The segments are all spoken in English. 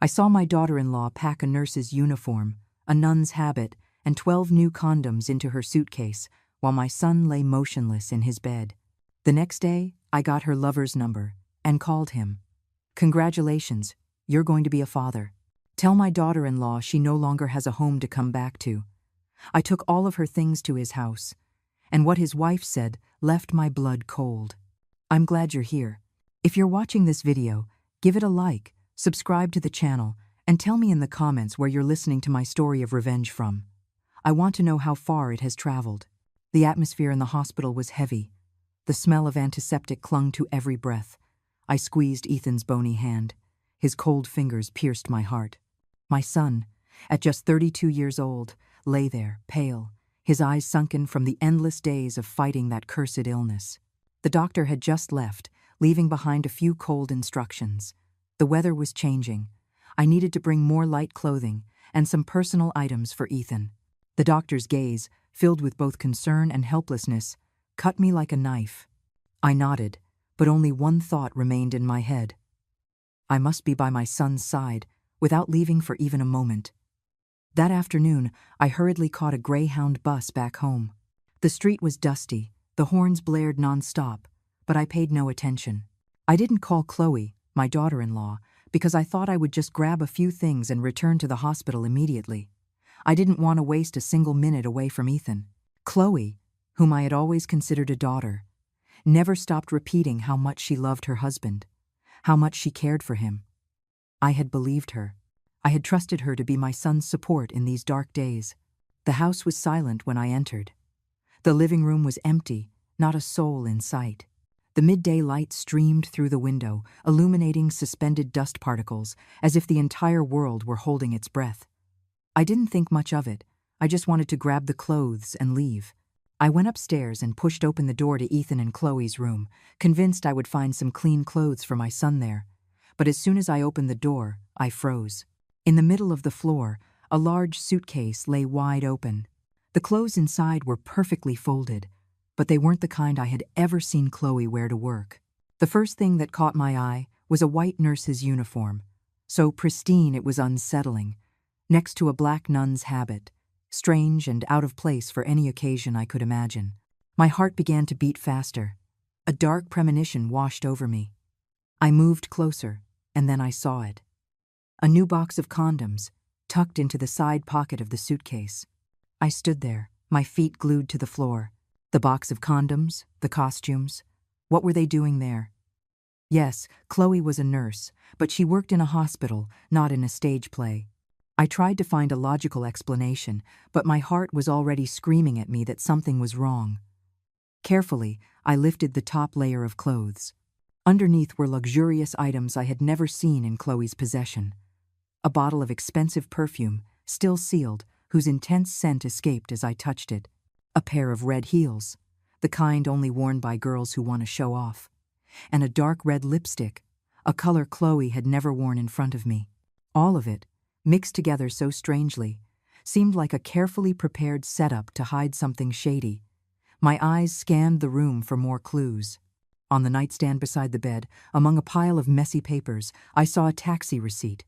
I saw my daughter-in-law pack a nurse's uniform, a nun's habit, and 12 new condoms into her suitcase, while my son lay motionless in his bed. The next day, I got her lover's number and called him. "Congratulations, you're going to be a father. Tell my daughter-in-law she no longer has a home to come back to." I took all of her things to his house, and what his wife said left my blood cold. I'm glad you're here. If you're watching this video, give it a like, subscribe to the channel, and tell me in the comments where you're listening to my story of revenge from. I want to know how far it has traveled. The atmosphere in the hospital was heavy. The smell of antiseptic clung to every breath. I squeezed Ethan's bony hand. His cold fingers pierced my heart. My son, at just 32 years old, lay there, pale, his eyes sunken from the endless days of fighting that cursed illness. The doctor had just left, leaving behind a few cold instructions. The weather was changing. I needed to bring more light clothing and some personal items for Ethan. The doctor's gaze, filled with both concern and helplessness, cut me like a knife. I nodded, but only one thought remained in my head. I must be by my son's side, without leaving for even a moment. That afternoon, I hurriedly caught a Greyhound bus back home. The street was dusty, the horns blared nonstop, but I paid no attention. I didn't call Chloe, my daughter-in-law, because I thought I would just grab a few things and return to the hospital immediately. I didn't want to waste a single minute away from Ethan. Chloe, whom I had always considered a daughter, never stopped repeating how much she loved her husband, how much she cared for him. I had believed her. I had trusted her to be my son's support in these dark days. The house was silent when I entered. The living room was empty, not a soul in sight. The midday light streamed through the window, illuminating suspended dust particles, as if the entire world were holding its breath. I didn't think much of it. I just wanted to grab the clothes and leave. I went upstairs and pushed open the door to Ethan and Chloe's room, convinced I would find some clean clothes for my son there. But as soon as I opened the door, I froze. In the middle of the floor, a large suitcase lay wide open. The clothes inside were perfectly folded, but they weren't the kind I had ever seen Chloe wear to work. The first thing that caught my eye was a white nurse's uniform, so pristine it was unsettling, next to a black nun's habit, strange and out of place for any occasion I could imagine. My heart began to beat faster. A dark premonition washed over me. I moved closer, and then I saw it. A new box of condoms, tucked into the side pocket of the suitcase. I stood there, my feet glued to the floor. The box of condoms, the costumes. What were they doing there? Yes, Chloe was a nurse, but she worked in a hospital, not in a stage play. I tried to find a logical explanation, but my heart was already screaming at me that something was wrong. Carefully, I lifted the top layer of clothes. Underneath were luxurious items I had never seen in Chloe's possession. A bottle of expensive perfume, still sealed, whose intense scent escaped as I touched it. A pair of red heels, the kind only worn by girls who want to show off. And a dark red lipstick, a color Chloe had never worn in front of me. All of it, mixed together so strangely, seemed like a carefully prepared setup to hide something shady. My eyes scanned the room for more clues. On the nightstand beside the bed, among a pile of messy papers, I saw a taxi receipt.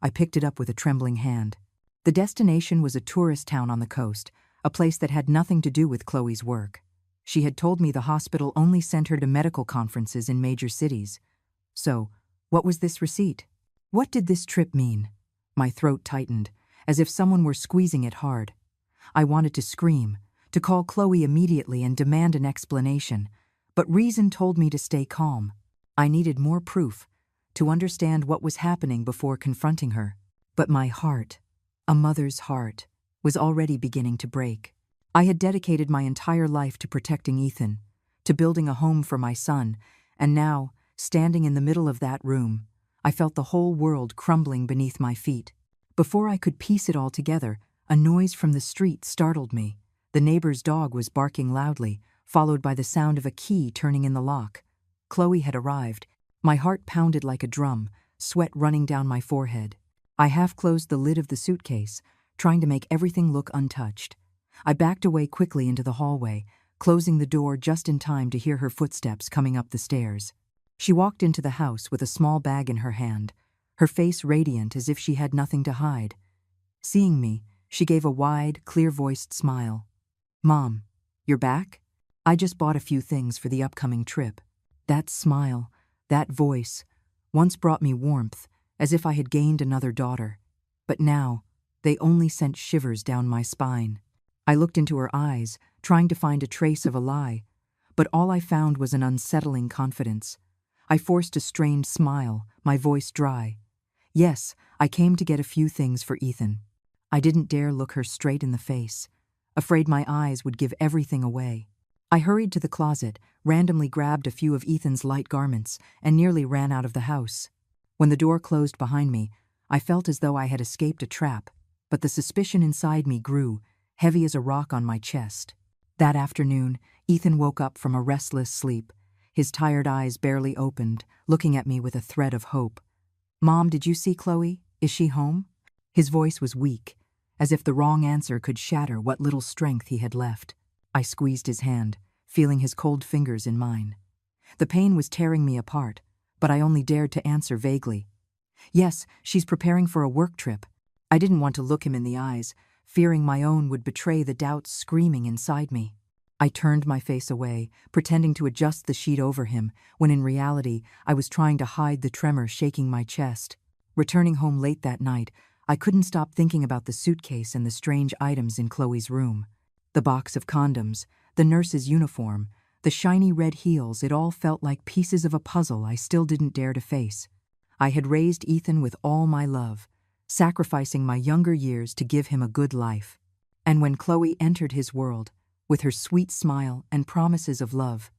I picked it up with a trembling hand. The destination was a tourist town on the coast, a place that had nothing to do with Chloe's work. She had told me the hospital only sent her to medical conferences in major cities. So, what was this receipt? What did this trip mean? My throat tightened, as if someone were squeezing it hard. I wanted to scream, to call Chloe immediately and demand an explanation, but reason told me to stay calm. I needed more proof, to understand what was happening before confronting her. But my heart, a mother's heart, was already beginning to break. I had dedicated my entire life to protecting Ethan, to building a home for my son, and now, standing in the middle of that room, I felt the whole world crumbling beneath my feet. Before I could piece it all together, a noise from the street startled me. The neighbor's dog was barking loudly, followed by the sound of a key turning in the lock. Chloe had arrived. My heart pounded like a drum, sweat running down my forehead. I half closed the lid of the suitcase, trying to make everything look untouched. I backed away quickly into the hallway, closing the door just in time to hear her footsteps coming up the stairs. She walked into the house with a small bag in her hand, her face radiant as if she had nothing to hide. Seeing me, she gave a wide, clear-voiced smile. "Mom, you're back? I just bought a few things for the upcoming trip." That smile, that voice, once brought me warmth, as if I had gained another daughter. But now, they only sent shivers down my spine. I looked into her eyes, trying to find a trace of a lie, but all I found was an unsettling confidence. I forced a strained smile, my voice dry. "Yes, I came to get a few things for Ethan." I didn't dare look her straight in the face, afraid my eyes would give everything away. I hurried to the closet, randomly grabbed a few of Ethan's light garments, and nearly ran out of the house. When the door closed behind me, I felt as though I had escaped a trap, but the suspicion inside me grew, heavy as a rock on my chest. That afternoon, Ethan woke up from a restless sleep, his tired eyes barely opened, looking at me with a thread of hope. "Mom, did you see Chloe? Is she home?" His voice was weak, as if the wrong answer could shatter what little strength he had left. I squeezed his hand, feeling his cold fingers in mine. The pain was tearing me apart, but I only dared to answer vaguely. "Yes, she's preparing for a work trip." I didn't want to look him in the eyes, fearing my own would betray the doubts screaming inside me. I turned my face away, pretending to adjust the sheet over him, when in reality I was trying to hide the tremor shaking my chest. Returning home late that night, I couldn't stop thinking about the suitcase and the strange items in Chloe's room. The box of condoms, the nurse's uniform, the shiny red heels, it all felt like pieces of a puzzle I still didn't dare to face. I had raised Ethan with all my love, sacrificing my younger years to give him a good life. And when Chloe entered his world, with her sweet smile and promises of love,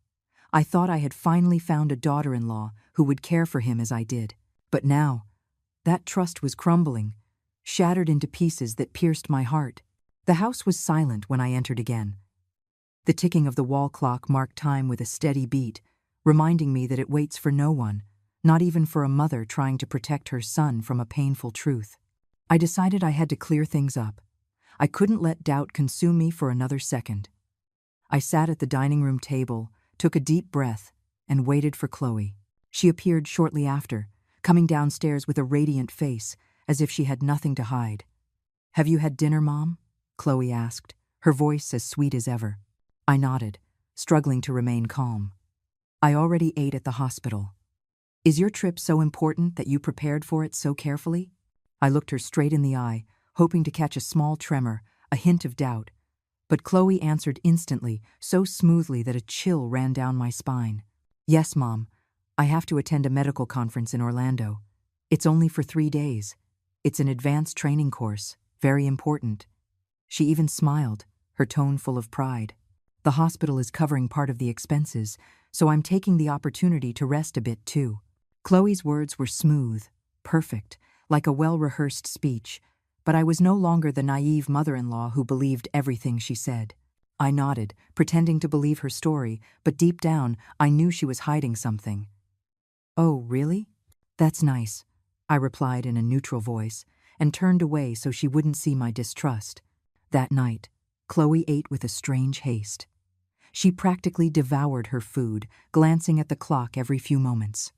I thought I had finally found a daughter-in-law who would care for him as I did. But now, that trust was crumbling, shattered into pieces that pierced my heart. The house was silent when I entered again. The ticking of the wall clock marked time with a steady beat, reminding me that it waits for no one, not even for a mother trying to protect her son from a painful truth. I decided I had to clear things up. I couldn't let doubt consume me for another second. I sat at the dining room table, took a deep breath, and waited for Chloe. She appeared shortly after, coming downstairs with a radiant face, as if she had nothing to hide. "Have you had dinner, Mom?" Chloe asked, her voice as sweet as ever. I nodded, struggling to remain calm. "I already ate at the hospital." "Is your trip so important that you prepared for it so carefully?" I looked her straight in the eye, hoping to catch a small tremor, a hint of doubt. But Chloe answered instantly, so smoothly that a chill ran down my spine. "Yes, Mom. I have to attend a medical conference in Orlando. It's only for 3 days. It's an advanced training course, very important." She even smiled, her tone full of pride. "The hospital is covering part of the expenses, so I'm taking the opportunity to rest a bit too." Chloe's words were smooth, perfect, like a well-rehearsed speech, but I was no longer the naive mother-in-law who believed everything she said. I nodded, pretending to believe her story, but deep down, I knew she was hiding something. "Oh, really? That's nice," I replied in a neutral voice, and turned away so she wouldn't see my distrust. That night, Chloe ate with a strange haste. She practically devoured her food, glancing at the clock every few moments.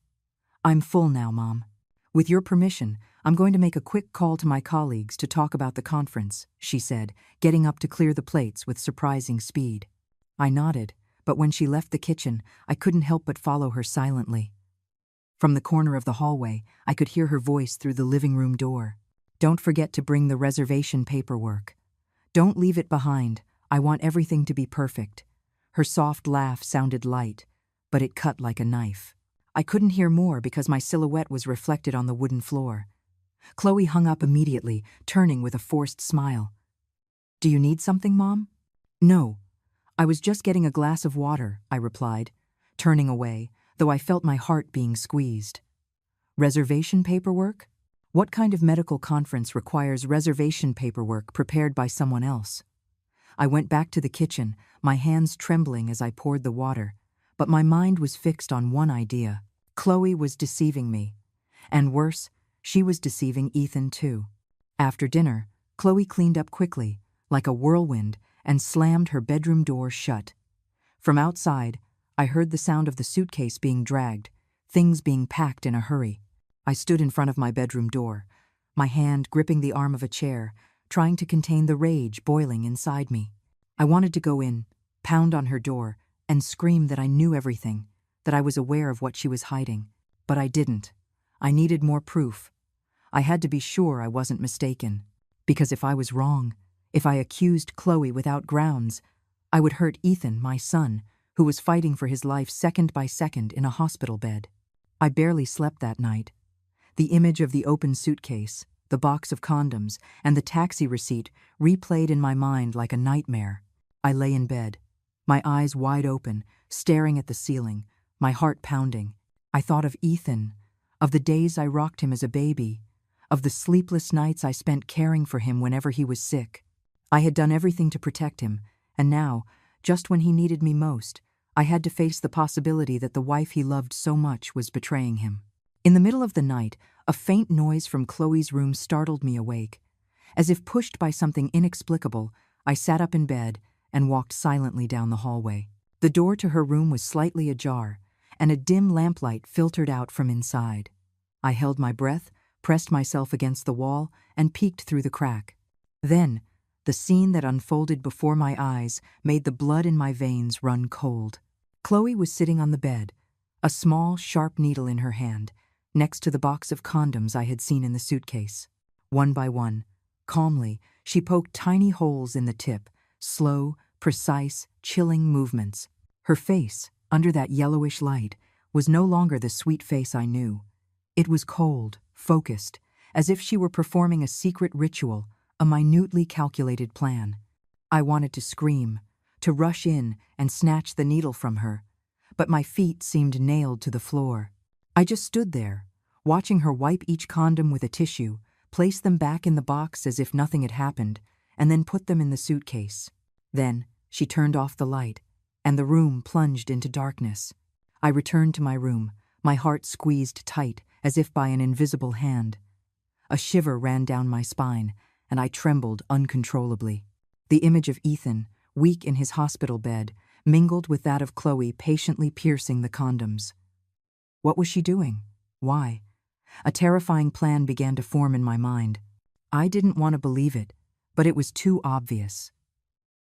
"I'm full now, Mom. With your permission, I'm going to make a quick call to my colleagues to talk about the conference," she said, getting up to clear the plates with surprising speed. I nodded, but when she left the kitchen, I couldn't help but follow her silently. From the corner of the hallway, I could hear her voice through the living room door. "Don't forget to bring the reservation paperwork. Don't leave it behind. I want everything to be perfect." Her soft laugh sounded light, but it cut like a knife. I couldn't hear more because my silhouette was reflected on the wooden floor. Chloe hung up immediately, turning with a forced smile. "Do you need something, Mom?" "No. I was just getting a glass of water," I replied, turning away, though I felt my heart being squeezed. "Reservation paperwork? What kind of medical conference requires reservation paperwork prepared by someone else?" I went back to the kitchen, my hands trembling as I poured the water, but my mind was fixed on one idea. Chloe was deceiving me. And worse, she was deceiving Ethan too. After dinner, Chloe cleaned up quickly, like a whirlwind, and slammed her bedroom door shut. From outside, I heard the sound of the suitcase being dragged, things being packed in a hurry. I stood in front of my bedroom door, my hand gripping the arm of a chair, trying to contain the rage boiling inside me. I wanted to go in, pound on her door, and scream that I knew everything, that I was aware of what she was hiding. But I didn't. I needed more proof. I had to be sure I wasn't mistaken. Because if I was wrong, if I accused Chloe without grounds, I would hurt Ethan, my son, who was fighting for his life second by second in a hospital bed. I barely slept that night. The image of the open suitcase, the box of condoms, and the taxi receipt replayed in my mind like a nightmare. I lay in bed, my eyes wide open, staring at the ceiling, my heart pounding. I thought of Ethan, of the days I rocked him as a baby, of the sleepless nights I spent caring for him whenever he was sick. I had done everything to protect him, and now, just when he needed me most, I had to face the possibility that the wife he loved so much was betraying him. In the middle of the night, a faint noise from Chloe's room startled me awake. As if pushed by something inexplicable, I sat up in bed and walked silently down the hallway. The door to her room was slightly ajar, and a dim lamplight filtered out from inside. I held my breath, pressed myself against the wall, and peeked through the crack. Then, the scene that unfolded before my eyes made the blood in my veins run cold. Chloe was sitting on the bed, a small, sharp needle in her hand, next to the box of condoms I had seen in the suitcase. One by one, calmly, she poked tiny holes in the tip, slow, precise, chilling movements. Her face, under that yellowish light, was no longer the sweet face I knew. It was cold, focused, as if she were performing a secret ritual, a minutely calculated plan. I wanted to scream, to rush in and snatch the needle from her, but my feet seemed nailed to the floor. I just stood there, watching her wipe each condom with a tissue, place them back in the box as if nothing had happened, and then put them in the suitcase. Then she turned off the light, and the room plunged into darkness. I returned to my room, my heart squeezed tight as if by an invisible hand. A shiver ran down my spine, and I trembled uncontrollably. The image of Ethan, weak in his hospital bed, mingled with that of Chloe patiently piercing the condoms. What was she doing? Why? A terrifying plan began to form in my mind. I didn't want to believe it, but it was too obvious.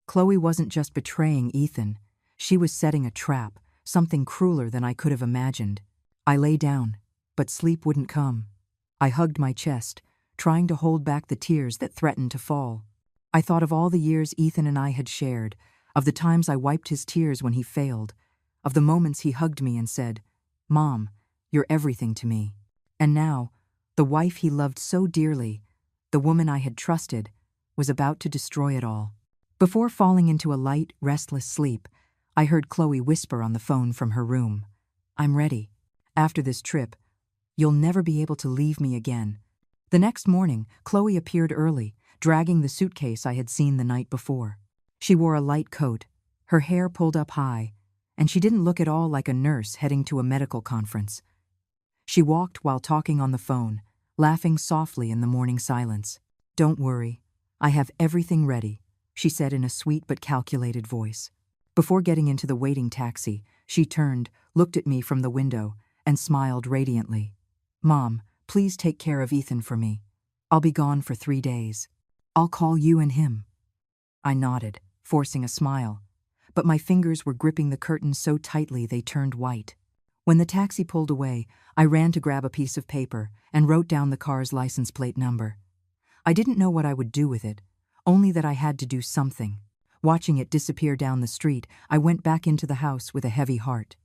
Chloe wasn't just betraying Ethan. She was setting a trap, something crueler than I could have imagined. I lay down, but sleep wouldn't come. I hugged my chest, trying to hold back the tears that threatened to fall. I thought of all the years Ethan and I had shared, of the times I wiped his tears when he failed, of the moments he hugged me and said, "Mom, you're everything to me." And now, the wife he loved so dearly, the woman I had trusted, was about to destroy it all. Before falling into a light, restless sleep, I heard Chloe whisper on the phone from her room, "I'm ready. After this trip, you'll never be able to leave me again." The next morning, Chloe appeared early, dragging the suitcase I had seen the night before. She wore a light coat, her hair pulled up high, and she didn't look at all like a nurse heading to a medical conference. She walked while talking on the phone, laughing softly in the morning silence. "Don't worry, I have everything ready," she said in a sweet but calculated voice. Before getting into the waiting taxi, she turned, looked at me from the window, and smiled radiantly. "Mom, please take care of Ethan for me. I'll be gone for 3 days. I'll call you and him." I nodded, forcing a smile, but my fingers were gripping the curtains so tightly they turned white. When the taxi pulled away, I ran to grab a piece of paper and wrote down the car's license plate number. I didn't know what I would do with it, only that I had to do something. Watching it disappear down the street, I went back into the house with a heavy heart.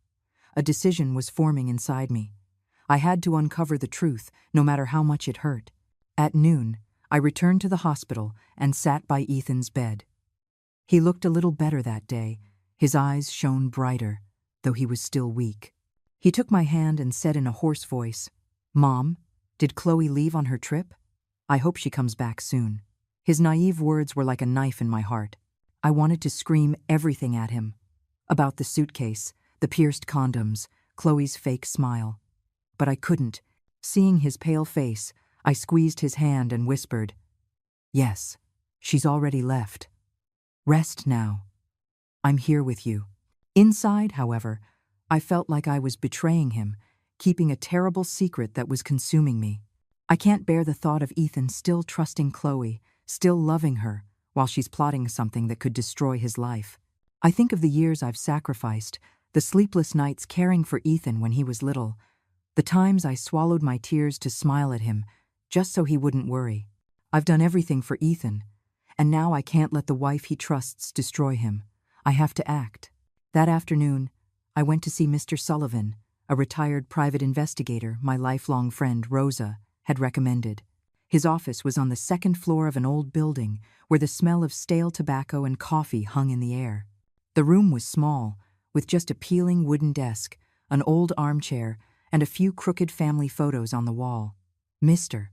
A decision was forming inside me. I had to uncover the truth, no matter how much it hurt. At noon, I returned to the hospital and sat by Ethan's bed. He looked a little better that day. His eyes shone brighter, though he was still weak. He took my hand and said in a hoarse voice, "Mom, did Chloe leave on her trip? I hope she comes back soon." His naive words were like a knife in my heart. I wanted to scream everything at him. About the suitcase, the pierced condoms, Chloe's fake smile. But I couldn't. Seeing his pale face, I squeezed his hand and whispered, "Yes, she's already left. Rest now. I'm here with you." Inside, however, I felt like I was betraying him, keeping a terrible secret that was consuming me. I can't bear the thought of Ethan still trusting Chloe, still loving her, while she's plotting something that could destroy his life. I think of the years I've sacrificed, the sleepless nights caring for Ethan when he was little, the times I swallowed my tears to smile at him, just so he wouldn't worry. I've done everything for Ethan, and now I can't let the wife he trusts destroy him. I have to act. That afternoon, I went to see Mr. Sullivan, a retired private investigator my lifelong friend, Rosa, had recommended. His office was on the second floor of an old building where the smell of stale tobacco and coffee hung in the air. The room was small, with just a peeling wooden desk, an old armchair, and a few crooked family photos on the wall. Mr.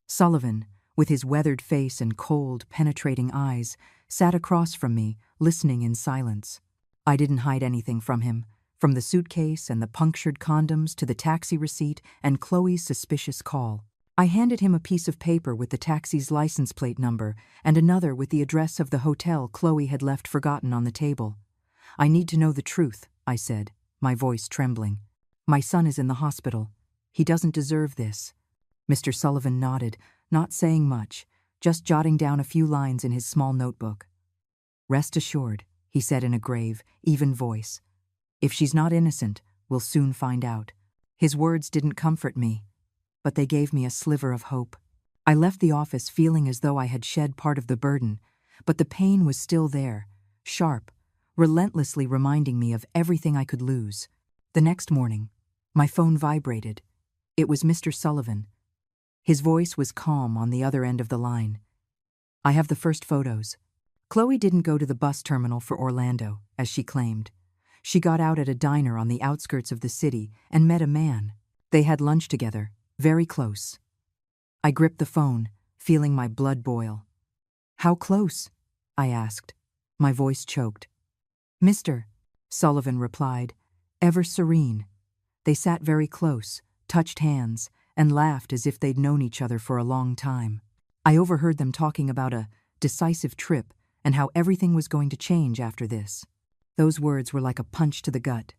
Sullivan, with his weathered face and cold, penetrating eyes, sat across from me, listening in silence. I didn't hide anything from him, from the suitcase and the punctured condoms to the taxi receipt and Chloe's suspicious call. I handed him a piece of paper with the taxi's license plate number and another with the address of the hotel Chloe had left forgotten on the table. "I need to know the truth," I said, my voice trembling. "My son is in the hospital. He doesn't deserve this." Mr. Sullivan nodded, not saying much, just jotting down a few lines in his small notebook. "Rest assured," he said in a grave, even voice. "If she's not innocent, we'll soon find out." His words didn't comfort me, but they gave me a sliver of hope. I left the office feeling as though I had shed part of the burden, but the pain was still there, sharp, relentlessly reminding me of everything I could lose. The next morning, my phone vibrated. It was Mr. Sullivan. His voice was calm on the other end of the line. "I have the first photos. Chloe didn't go to the bus terminal for Orlando, as she claimed. She got out at a diner on the outskirts of the city and met a man. They had lunch together, very close." I gripped the phone, feeling my blood boil. "How close?" I asked. My voice choked. "Mr. Sullivan replied, ever serene. They sat very close, touched hands, and laughed as if they'd known each other for a long time. I overheard them talking about a decisive trip and how everything was going to change after this. Those words were like a punch to the gut.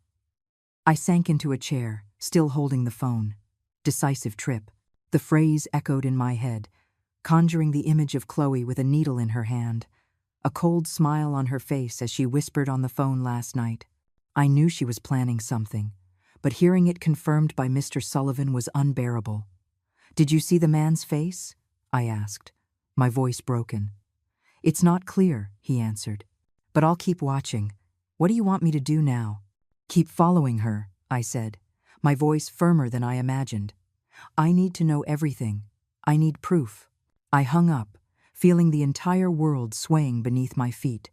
I sank into a chair, still holding the phone. Decisive trip. The phrase echoed in my head, conjuring the image of Chloe with a needle in her hand, a cold smile on her face as she whispered on the phone last night. I knew she was planning something, but hearing it confirmed by Mr. Sullivan was unbearable. "Did you see the man's face?" I asked, my voice broken. "It's not clear," he answered, "but I'll keep watching. What do you want me to do now?" "Keep following her," I said, my voice firmer than I imagined. "I need to know everything. I need proof." I hung up, feeling the entire world swaying beneath my feet.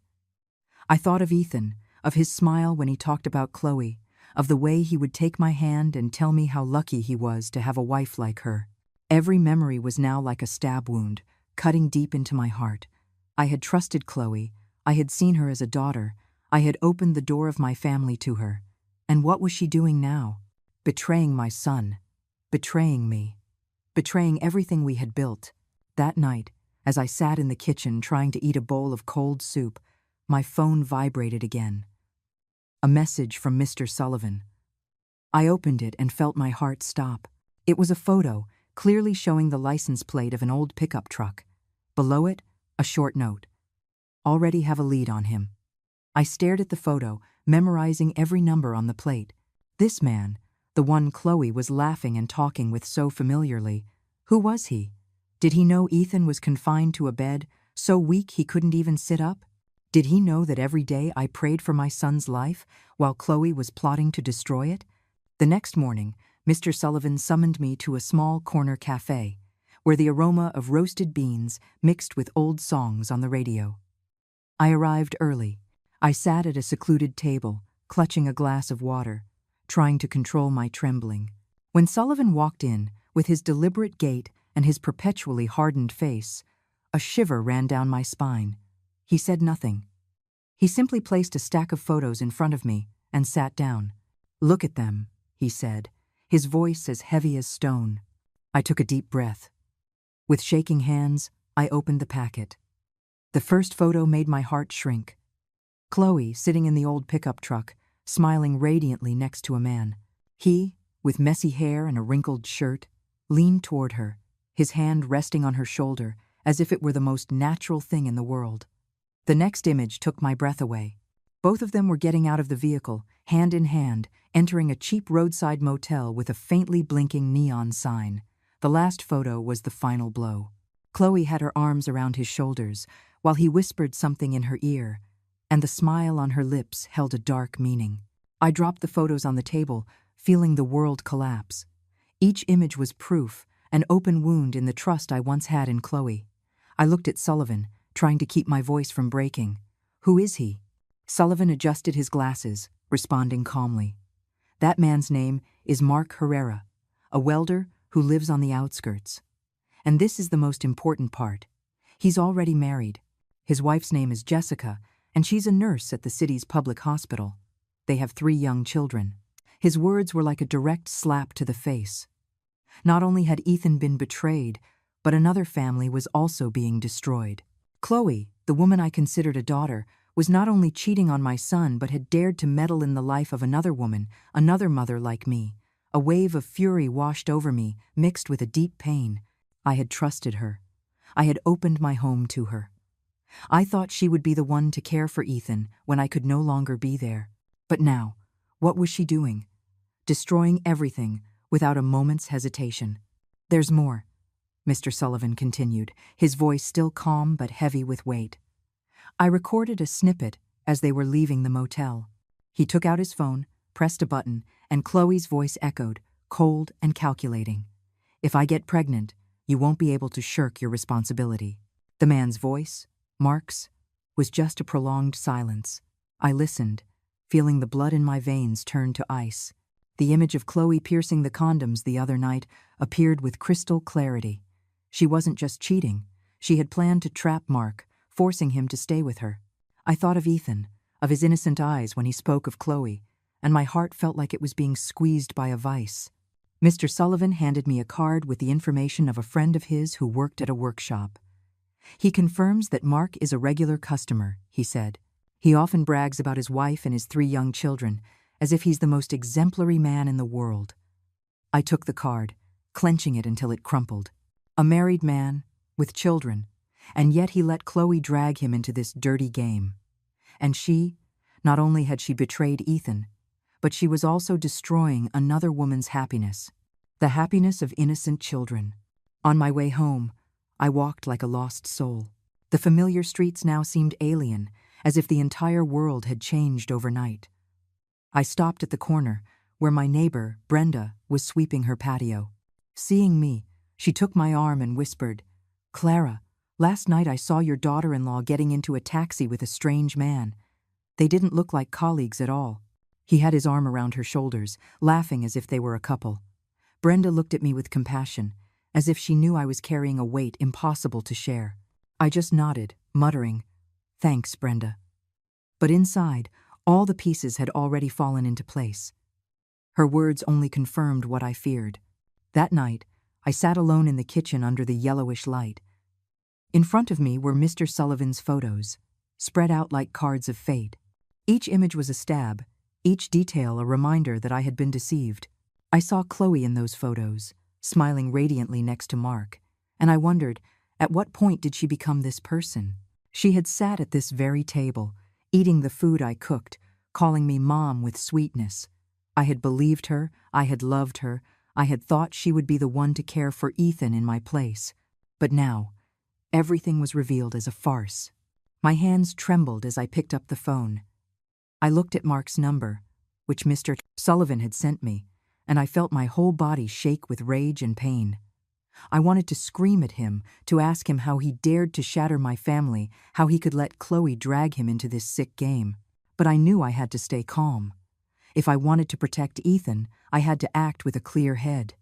I thought of Ethan, of his smile when he talked about Chloe, of the way he would take my hand and tell me how lucky he was to have a wife like her. Every memory was now like a stab wound, cutting deep into my heart. I had trusted Chloe, I had seen her as a daughter, I had opened the door of my family to her. And what was she doing now? Betraying my son, betraying me, betraying everything we had built. That night, as I sat in the kitchen trying to eat a bowl of cold soup, my phone vibrated again. A message from Mr. Sullivan. I opened it and felt my heart stop. It was a photo, clearly showing the license plate of an old pickup truck. Below it, a short note. "Already have a lead on him." I stared at the photo, memorizing every number on the plate. This man, the one Chloe was laughing and talking with so familiarly, who was he? Did he know Ethan was confined to a bed, so weak he couldn't even sit up? Did he know that every day I prayed for my son's life while Chloe was plotting to destroy it? The next morning, Mr. Sullivan summoned me to a small corner cafe, where the aroma of roasted beans mixed with old songs on the radio. I arrived early. I sat at a secluded table, clutching a glass of water, trying to control my trembling. When Sullivan walked in, with his deliberate gait and his perpetually hardened face, a shiver ran down my spine. He said nothing. He simply placed a stack of photos in front of me and sat down. "Look at them," he said, his voice as heavy as stone. I took a deep breath. With shaking hands, I opened the packet. The first photo made my heart shrink. Chloe sitting in the old pickup truck, smiling radiantly next to a man. He, with messy hair and a wrinkled shirt, leaned toward her, his hand resting on her shoulder as if it were the most natural thing in the world. The next image took my breath away. Both of them were getting out of the vehicle, hand in hand, entering a cheap roadside motel with a faintly blinking neon sign. The last photo was the final blow. Chloe had her arms around his shoulders, while he whispered something in her ear, and the smile on her lips held a dark meaning. I dropped the photos on the table, feeling the world collapse. Each image was proof, an open wound in the trust I once had in Chloe. I looked at Sullivan, trying to keep my voice from breaking. "Who is he?" Sullivan adjusted his glasses, responding calmly. "That man's name is Mark Herrera, a welder who lives on the outskirts. And this is the most important part. He's already married. His wife's name is Jessica, and she's a nurse at the city's public hospital. They have 3 young children." His words were like a direct slap to the face. Not only had Ethan been betrayed, but another family was also being destroyed. Chloe, the woman I considered a daughter, was not only cheating on my son but had dared to meddle in the life of another woman, another mother like me. A wave of fury washed over me, mixed with a deep pain. I had trusted her. I had opened my home to her. I thought she would be the one to care for Ethan when I could no longer be there. But now, what was she doing? Destroying everything without a moment's hesitation. "There's more," Mr. Sullivan continued, his voice still calm but heavy with weight. I recorded a snippet as they were leaving the motel. He took out his phone, pressed a button, and Chloe's voice echoed, cold and calculating. "If I get pregnant, you won't be able to shirk your responsibility." The man's voice, Mark's, was just a prolonged silence. I listened, feeling the blood in my veins turn to ice. The image of Chloe piercing the condoms the other night appeared with crystal clarity. She wasn't just cheating. She had planned to trap Mark, forcing him to stay with her. I thought of Ethan, of his innocent eyes when he spoke of Chloe, and my heart felt like it was being squeezed by a vice. Mr. Sullivan handed me a card with the information of a friend of his who worked at a workshop. "He confirms that Mark is a regular customer," he said. "He often brags about his wife and his 3 young children, as if he's the most exemplary man in the world." I took the card, clenching it until it crumpled. A married man, with children, and yet he let Chloe drag him into this dirty game. And she, not only had she betrayed Ethan, but she was also destroying another woman's happiness, the happiness of innocent children. On my way home, I walked like a lost soul. The familiar streets now seemed alien, as if the entire world had changed overnight. I stopped at the corner, where my neighbor, Brenda, was sweeping her patio. Seeing me, she took my arm and whispered, "Clara, last night I saw your daughter-in-law getting into a taxi with a strange man. They didn't look like colleagues at all." He had his arm around her shoulders, laughing as if they were a couple. Brenda looked at me with compassion, as if she knew I was carrying a weight impossible to share. I just nodded, muttering, "Thanks, Brenda." But inside, all the pieces had already fallen into place. Her words only confirmed what I feared. That night, I sat alone in the kitchen under the yellowish light. In front of me were Mr. Sullivan's photos, spread out like cards of fate. Each image was a stab, each detail a reminder that I had been deceived. I saw Chloe in those photos, smiling radiantly next to Mark, and I wondered, at what point did she become this person? She had sat at this very table, eating the food I cooked, calling me Mom with sweetness. I had believed her, I had loved her, I had thought she would be the one to care for Ethan in my place. But now, everything was revealed as a farce. My hands trembled as I picked up the phone. I looked at Mark's number, which Mr. Sullivan had sent me, and I felt my whole body shake with rage and pain. I wanted to scream at him, to ask him how he dared to shatter my family, how he could let Chloe drag him into this sick game. But I knew I had to stay calm. If I wanted to protect Ethan, I had to act with a clear head.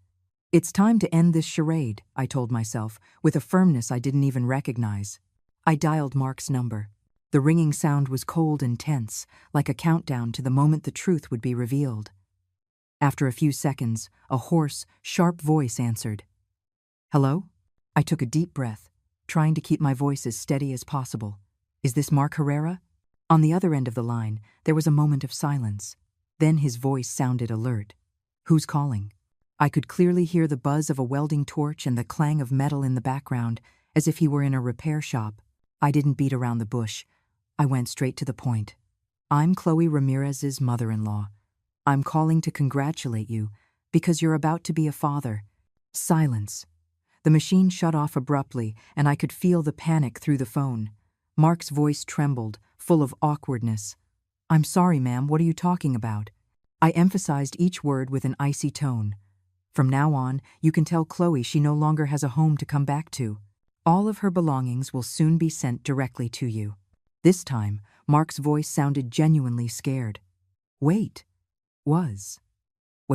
"It's time to end this charade," I told myself, with a firmness I didn't even recognize. I dialed Mark's number. The ringing sound was cold and tense, like a countdown to the moment the truth would be revealed. After a few seconds, a hoarse, sharp voice answered. "Hello?" I took a deep breath, trying to keep my voice as steady as possible. "Is this Mark Herrera?" On the other end of the line, there was a moment of silence. Then his voice sounded alert. Who's calling? I could clearly hear the buzz of a welding torch and the clang of metal in the background, as if he were in a repair shop. I didn't beat around the bush. I went straight to the point. I'm Chloe Ramirez's mother-in-law. I'm calling to congratulate you because you're about to be a father. Silence. The machine shut off abruptly, and I could feel the panic through the phone. Mark's voice trembled, full of awkwardness. I'm sorry, ma'am, what are you talking about? I emphasized each word with an icy tone. From now on, you can tell Chloe she no longer has a home to come back to. All of her belongings will soon be sent directly to you. This time, Mark's voice sounded genuinely scared. Wait. Was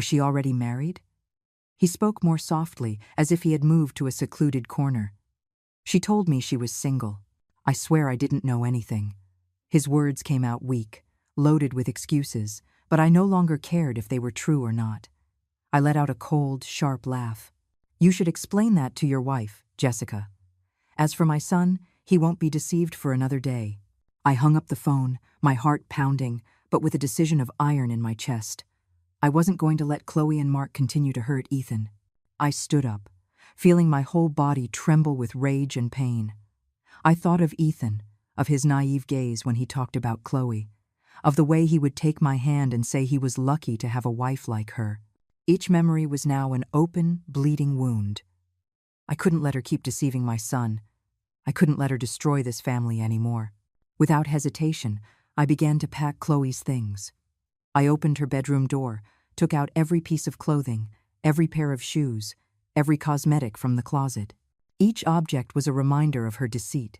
she already married? He spoke more softly, as if he had moved to a secluded corner. She told me she was single. I swear I didn't know anything. His words came out weak, loaded with excuses, but I no longer cared if they were true or not. I let out a cold, sharp laugh. You should explain that to your wife, Jessica. As for my son, he won't be deceived for another day. I hung up the phone, my heart pounding, but with a decision of iron in my chest. I wasn't going to let Chloe and Mark continue to hurt Ethan. I stood up, feeling my whole body tremble with rage and pain. I thought of Ethan, of his naive gaze when he talked about Chloe, of the way he would take my hand and say he was lucky to have a wife like her. Each memory was now an open, bleeding wound. I couldn't let her keep deceiving my son. I couldn't let her destroy this family anymore. Without hesitation, I began to pack Chloe's things. I opened her bedroom door, took out every piece of clothing, every pair of shoes, every cosmetic from the closet. Each object was a reminder of her deceit.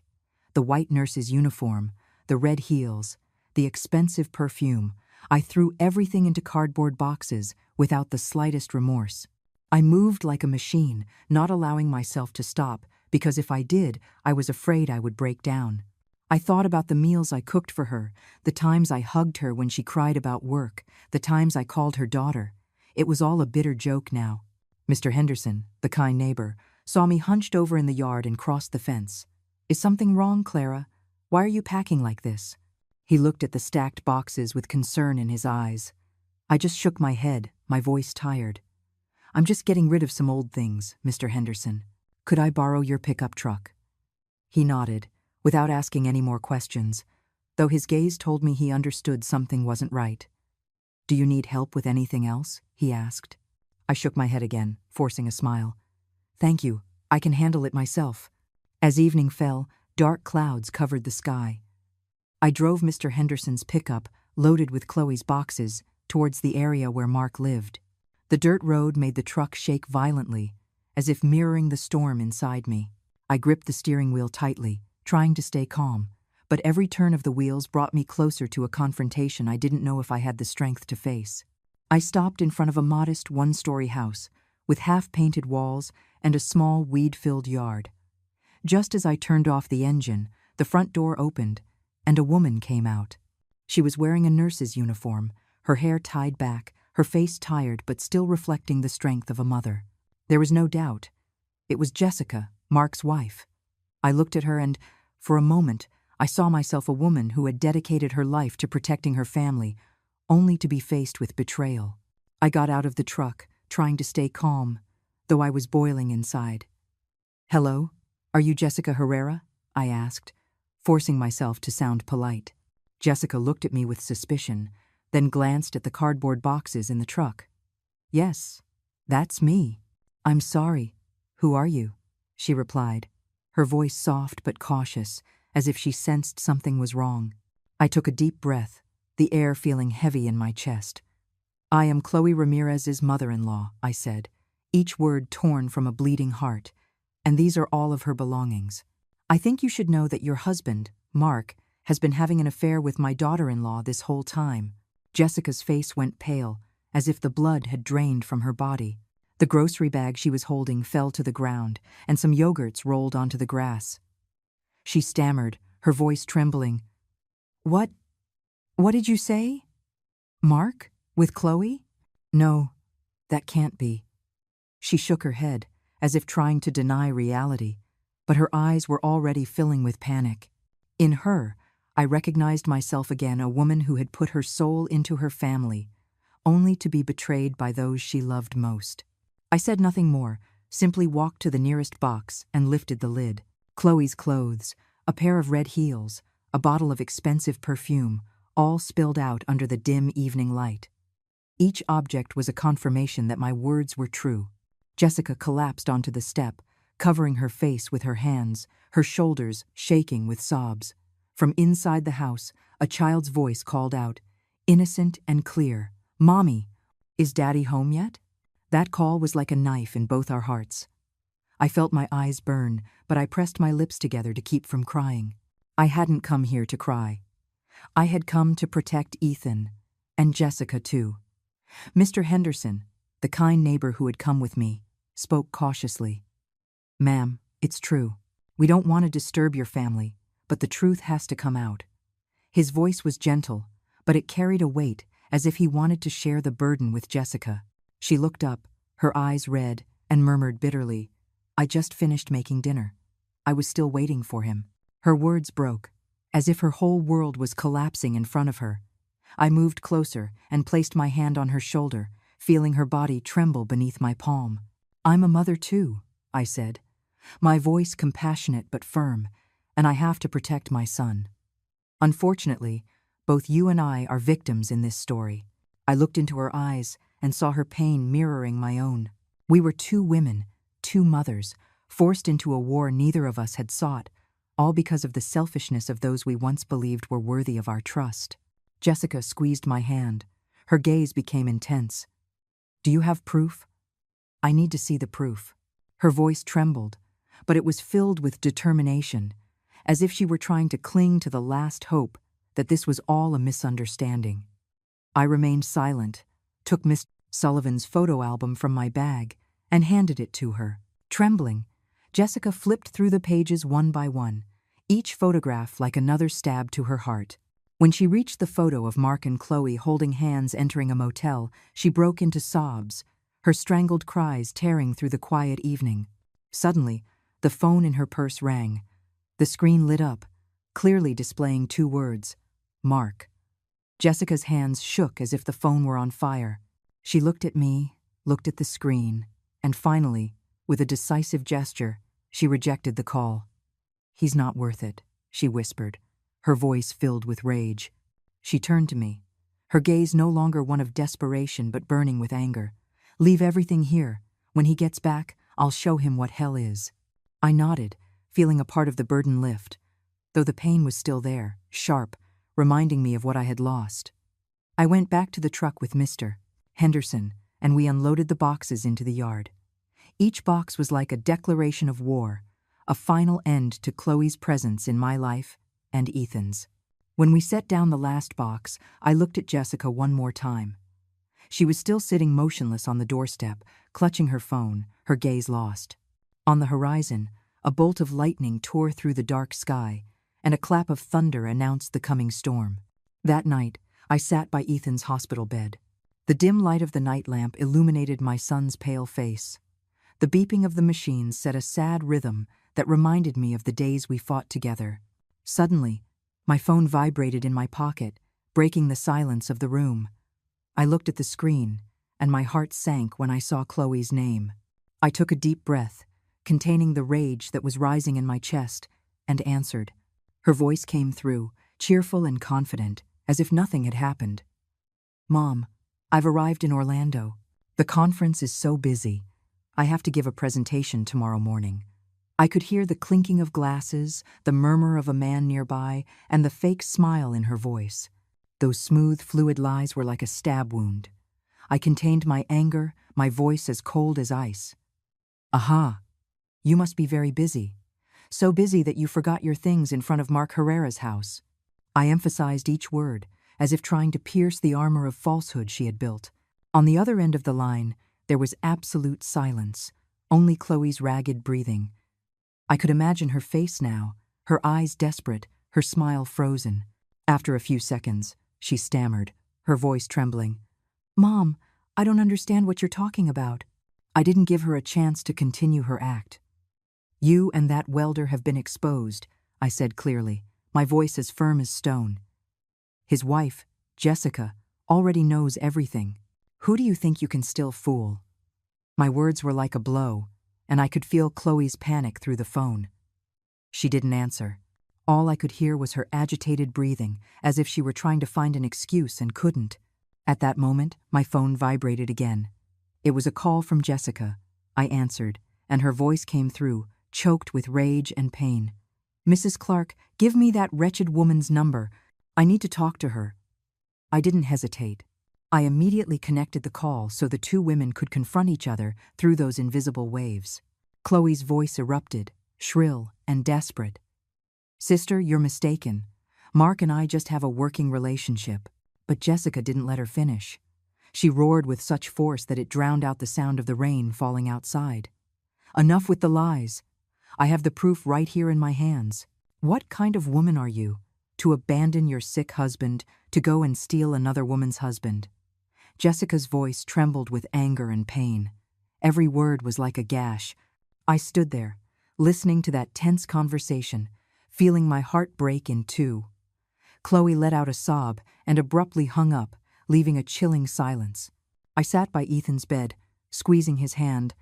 The white nurse's uniform, the red heels, the expensive perfume. I threw everything into cardboard boxes without the slightest remorse. I moved like a machine, not allowing myself to stop, because if I did, I was afraid I would break down. I thought about the meals I cooked for her, the times I hugged her when she cried about work, the times I called her daughter. It was all a bitter joke now. Mr. Henderson, the kind neighbor, saw me hunched over in the yard and crossed the fence. Is something wrong, Clara? Why are you packing like this? He looked at the stacked boxes with concern in his eyes. I just shook my head, my voice tired. I'm just getting rid of some old things, Mr. Henderson. Could I borrow your pickup truck? He nodded, without asking any more questions, though his gaze told me he understood something wasn't right. Do you need help with anything else? He asked. I shook my head again, forcing a smile. Thank you, I can handle it myself. As evening fell, dark clouds covered the sky. I drove Mr. Henderson's pickup, loaded with Chloe's boxes, towards the area where Mark lived. The dirt road made the truck shake violently, as if mirroring the storm inside me. I gripped the steering wheel tightly, trying to stay calm, but every turn of the wheels brought me closer to a confrontation I didn't know if I had the strength to face. I stopped in front of a modest one-story house, with half-painted walls and a small weed-filled yard. Just as I turned off the engine, the front door opened, and a woman came out. She was wearing a nurse's uniform, her hair tied back, her face tired but still reflecting the strength of a mother. There was no doubt. It was Jessica, Mark's wife. I looked at her and, for a moment, I saw myself a woman who had dedicated her life to protecting her family, only to be faced with betrayal. I got out of the truck, trying to stay calm, though I was boiling inside. Hello? Are you Jessica Herrera? I asked, forcing myself to sound polite. Jessica looked at me with suspicion, then glanced at the cardboard boxes in the truck. Yes, that's me. I'm sorry. Who are you? She replied, her voice soft but cautious, as if she sensed something was wrong. I took a deep breath, the air feeling heavy in my chest. I am Chloe Ramirez's mother-in-law, I said, each word torn from a bleeding heart, and these are all of her belongings. I think you should know that your husband, Mark, has been having an affair with my daughter-in-law this whole time. Jessica's face went pale, as if the blood had drained from her body. The grocery bag she was holding fell to the ground, and some yogurts rolled onto the grass. She stammered, her voice trembling. What did you say? Mark? With Chloe? No, that can't be. She shook her head, as if trying to deny reality, but her eyes were already filling with panic. In her, I recognized myself again, a woman who had put her soul into her family, only to be betrayed by those she loved most. I said nothing more, simply walked to the nearest box and lifted the lid. Chloe's clothes, a pair of red heels, a bottle of expensive perfume, all spilled out under the dim evening light. Each object was a confirmation that my words were true. Jessica collapsed onto the step, covering her face with her hands, her shoulders shaking with sobs. From inside the house, a child's voice called out, innocent and clear, "Mommy, is Daddy home yet?" That call was like a knife in both our hearts. I felt my eyes burn, but I pressed my lips together to keep from crying. I hadn't come here to cry. I had come to protect Ethan, and Jessica too. Mr. Henderson, the kind neighbor who had come with me, spoke cautiously. "Ma'am, it's true. We don't want to disturb your family, but the truth has to come out." His voice was gentle, but it carried a weight, as if he wanted to share the burden with Jessica. She looked up, her eyes red, and murmured bitterly, "I just finished making dinner. I was still waiting for him." Her words broke, as if her whole world was collapsing in front of her. I moved closer and placed my hand on her shoulder, feeling her body tremble beneath my palm. "I'm a mother too," I said, my voice compassionate but firm, "and I have to protect my son. Unfortunately, both you and I are victims in this story." I looked into her eyes and saw her pain mirroring my own. We were two women, two mothers, forced into a war neither of us had sought, all because of the selfishness of those we once believed were worthy of our trust. Jessica squeezed my hand. Her gaze became intense. "Do you have proof?" "I need to see the proof." Her voice trembled, but it was filled with determination, as if she were trying to cling to the last hope that this was all a misunderstanding. I remained silent, took Miss Sullivan's photo album from my bag, and handed it to her. Trembling, Jessica flipped through the pages one by one, each photograph like another stab to her heart. When she reached the photo of Mark and Chloe holding hands entering a motel, she broke into sobs, her strangled cries tearing through the quiet evening. Suddenly, the phone in her purse rang. The screen lit up, clearly displaying two words, "Mark." Jessica's hands shook as if the phone were on fire. She looked at me, looked at the screen, and finally, with a decisive gesture, she rejected the call. "He's not worth it," she whispered, her voice filled with rage. She turned to me, her gaze no longer one of desperation but burning with anger. "Leave everything here. When he gets back, I'll show him what hell is." I nodded, feeling a part of the burden lift, though the pain was still there, sharp, reminding me of what I had lost. I went back to the truck with Mr. Henderson, and we unloaded the boxes into the yard. Each box was like a declaration of war, a final end to Chloe's presence in my life and Ethan's. When we set down the last box, I looked at Jessica one more time. She was still sitting motionless on the doorstep, clutching her phone, her gaze lost. On the horizon, a bolt of lightning tore through the dark sky, and a clap of thunder announced the coming storm. That night, I sat by Ethan's hospital bed. The dim light of the night lamp illuminated my son's pale face. The beeping of the machines set a sad rhythm that reminded me of the days we fought together. Suddenly, my phone vibrated in my pocket, breaking the silence of the room. I looked at the screen, and my heart sank when I saw Chloe's name. I took a deep breath, containing the rage that was rising in my chest, and answered. Her voice came through, cheerful and confident, as if nothing had happened. "Mom, I've arrived in Orlando. The conference is so busy. I have to give a presentation tomorrow morning." I could hear the clinking of glasses, the murmur of a man nearby, and the fake smile in her voice. Those smooth, fluid lies were like a stab wound. I contained my anger, my voice as cold as ice. "Aha, you must be very busy. So busy that you forgot your things in front of Mark Herrera's house." I emphasized each word, as if trying to pierce the armor of falsehood she had built. On the other end of the line, there was absolute silence, only Chloe's ragged breathing. I could imagine her face now, her eyes desperate, her smile frozen. After a few seconds, she stammered, her voice trembling. "Mom, I don't understand what you're talking about." I didn't give her a chance to continue her act. "You and that welder have been exposed," I said clearly, my voice as firm as stone. "His wife, Jessica, already knows everything. Who do you think you can still fool? My words were like a blow, and I could feel Chloe's panic through the phone. She didn't answer. All I could hear was her agitated breathing, as if she were trying to find an excuse and couldn't. At that moment, my phone vibrated again. It was a call from Jessica. I answered, and her voice came through, choked with rage and pain. "Mrs. Clark, give me that wretched woman's number. I need to talk to her." I didn't hesitate. I immediately connected the call so the two women could confront each other through those invisible waves. Chloe's voice erupted, shrill and desperate. "Sister, you're mistaken. Mark and I just have a working relationship." But Jessica didn't let her finish. She roared with such force that it drowned out the sound of the rain falling outside. "Enough with the lies. I have the proof right here in my hands. What kind of woman are you, to abandon your sick husband to go and steal another woman's husband?" Jessica's voice trembled with anger and pain. Every word was like a gash. I stood there, listening to that tense conversation, feeling my heart break in two. Chloe let out a sob and abruptly hung up, leaving a chilling silence. I sat by Ethan's bed, squeezing his hand,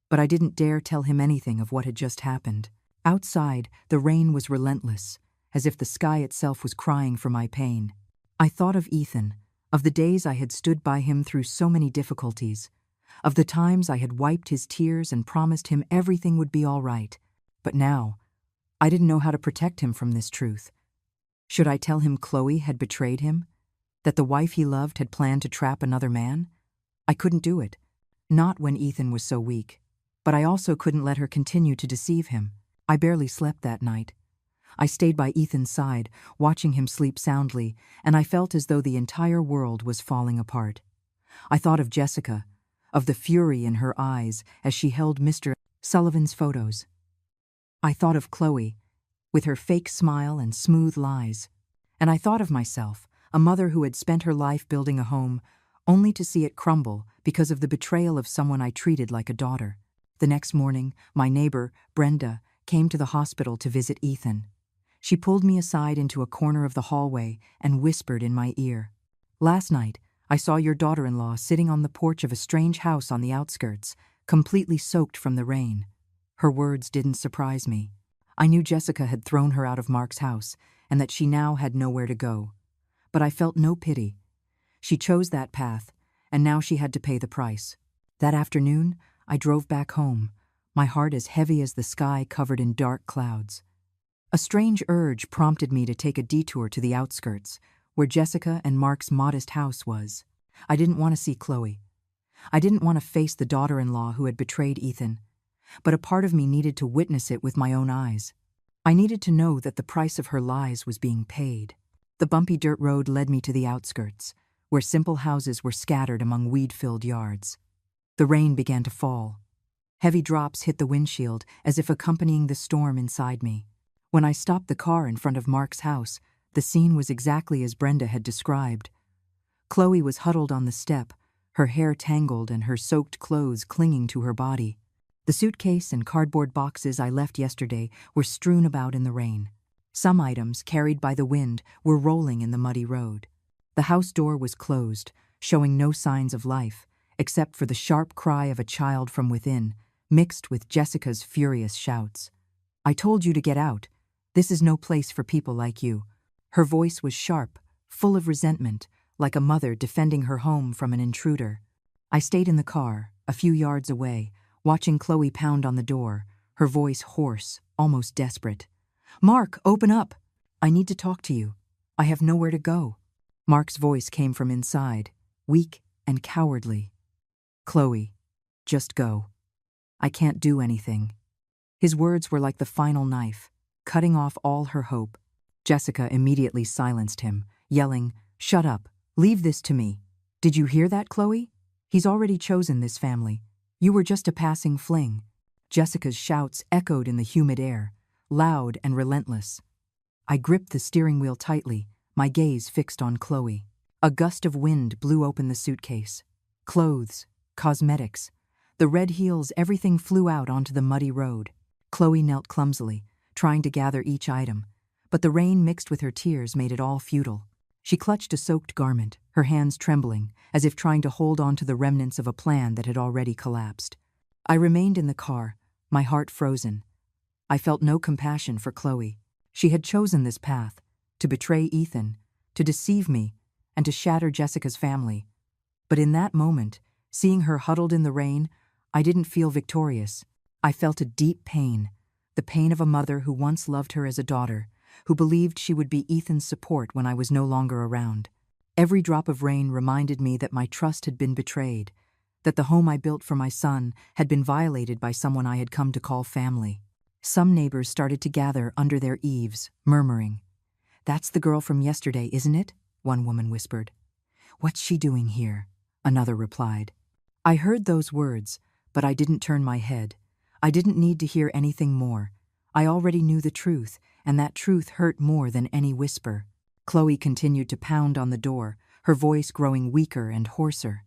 but I didn't dare tell him anything of what had just happened. Outside, the rain was relentless, as if the sky itself was crying for my pain. I thought of Ethan, of the days I had stood by him through so many difficulties, of the times I had wiped his tears and promised him everything would be all right. But now, I didn't know how to protect him from this truth. Should I tell him Chloe had betrayed him? That the wife he loved had planned to trap another man? I couldn't do it. Not when Ethan was so weak. But I also couldn't let her continue to deceive him. I barely slept that night. I stayed by Ethan's side, watching him sleep soundly, and I felt as though the entire world was falling apart. I thought of Jessica, of the fury in her eyes as she held Mr. Sullivan's photos. I thought of Chloe, with her fake smile and smooth lies. And I thought of myself, a mother who had spent her life building a home, only to see it crumble because of the betrayal of someone I treated like a daughter. The next morning, my neighbor, Brenda, came to the hospital to visit Ethan. She pulled me aside into a corner of the hallway and whispered in my ear, "Last night, I saw your daughter-in-law sitting on the porch of a strange house on the outskirts, completely soaked from the rain." Her words didn't surprise me. I knew Jessica had thrown her out of Mark's house and that she now had nowhere to go. But I felt no pity. She chose that path, and now she had to pay the price. That afternoon, I drove back home, my heart as heavy as the sky covered in dark clouds. A strange urge prompted me to take a detour to the outskirts, where Jessica and Mark's modest house was. I didn't want to see Chloe. I didn't want to face the daughter-in-law who had betrayed Ethan. But a part of me needed to witness it with my own eyes. I needed to know that the price of her lies was being paid. The bumpy dirt road led me to the outskirts, where simple houses were scattered among weed-filled yards. The rain began to fall. Heavy drops hit the windshield as if accompanying the storm inside me. When I stopped the car in front of Mark's house, the scene was exactly as Brenda had described. Chloe was huddled on the step, her hair tangled and her soaked clothes clinging to her body. The suitcase and cardboard boxes I left yesterday were strewn about in the rain. Some items, carried by the wind, were rolling in the muddy road. The house door was closed, showing no signs of life, except for the sharp cry of a child from within, mixed with Jessica's furious shouts. "I told you to get out. This is no place for people like you." Her voice was sharp, full of resentment, like a mother defending her home from an intruder. I stayed in the car, a few yards away, watching Chloe pound on the door, her voice hoarse, almost desperate. "Mark, open up! I need to talk to you. I have nowhere to go." Mark's voice came from inside, weak and cowardly. "Chloe, just go. I can't do anything." His words were like the final knife, cutting off all her hope. Jessica immediately silenced him, yelling, "Shut up. Leave this to me. Did you hear that, Chloe? He's already chosen this family. You were just a passing fling." Jessica's shouts echoed in the humid air, loud and relentless. I gripped the steering wheel tightly, my gaze fixed on Chloe. A gust of wind blew open the suitcase. Clothes, cosmetics, the red heels, everything flew out onto the muddy road. Chloe knelt clumsily, trying to gather each item, but the rain mixed with her tears made it all futile. She clutched a soaked garment, her hands trembling, as if trying to hold on to the remnants of a plan that had already collapsed. I remained in the car, my heart frozen. I felt no compassion for Chloe. She had chosen this path, to betray Ethan, to deceive me, and to shatter Jessica's family. But in that moment, seeing her huddled in the rain, I didn't feel victorious. I felt a deep pain, the pain of a mother who once loved her as a daughter, who believed she would be Ethan's support when I was no longer around. Every drop of rain reminded me that my trust had been betrayed, that the home I built for my son had been violated by someone I had come to call family. Some neighbors started to gather under their eaves, murmuring. "That's the girl from yesterday, isn't it?" one woman whispered. "What's she doing here?" another replied. I heard those words, but I didn't turn my head. I didn't need to hear anything more. I already knew the truth, and that truth hurt more than any whisper. Chloe continued to pound on the door, her voice growing weaker and hoarser.